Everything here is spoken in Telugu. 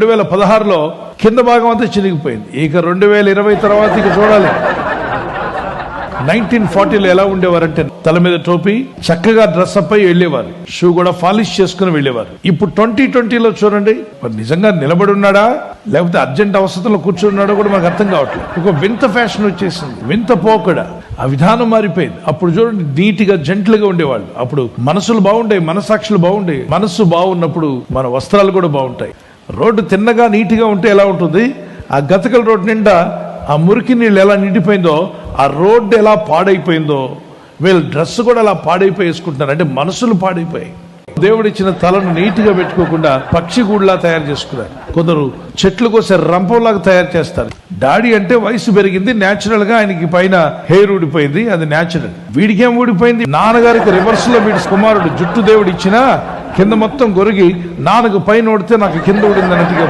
2016లో కింద భాగం అంతా చినిగిపోయింది. ఇక 2020 తర్వాత ఇక చూడాలి. 1940లో ఎలా ఉండేవారంటే తల మీద టోపీ, చక్కగా డ్రెస్ అప్ అయి వెళ్ళేవారు, షూ కూడా పాలిష్ చేసుకుని వెళ్ళేవారు. ఇప్పుడు 2020లో చూడండి, మరి నిజంగా నిలబడి ఉన్నాడా లేకపోతే అర్జెంట్ అవసరంలో కూర్చున్నాడో కూడా మనకు అర్థం కావట్లేదు. ఒక వింత ఫ్యాషన్ వచ్చేసింది, వింత పోకడ, ఆ విధానం మారిపోయింది. అప్పుడు చూడండి నీట్గా జెంట్లుగా ఉండేవాళ్ళు. అప్పుడు మనసులు బాగుండేవి, మనసాక్షులు బాగుండేవి. మనస్సు బాగున్నప్పుడు మన వస్త్రాలు కూడా బాగుంటాయి. రోడ్డు తిన్నగా నీట్గా ఉంటే ఎలా ఉంటుంది, ఆ గతకల రోడ్డు నిండా ఆ మురికి నీళ్ళు ఎలా నిండిపోయిందో, ఆ రోడ్డు ఎలా పాడైపోయిందో, వీళ్ళ డ్రెస్ కూడా అలా పాడైపోయి వేసుకుంటున్నారు. అంటే మనసులు పాడైపోయాయి. దేవుడిచ్చిన తలను నీట్గా పెట్టుకోకుండా పక్షి గూడులా తయారు చేసుకున్నారు. కొందరు చెట్లు కోసే రంపంలాగా తయారు చేస్తారు. డాడీ అంటే వయసు పెరిగింది, న్యాచురల్ గా ఆయనకి పైన హెయిర్ ఊడిపోయింది, అది న్యాచురల్. వీడికేం ఊడిపోయింది, నాన్నగారికి రివర్స్ లో వీడి కుమారుడు జుట్టు దేవుడు ఇచ్చినా కింద మొత్తం గొరిగి నాన్నకు పైన ఊడితే నాకు కింద ఊడింది అన్నట్టుగా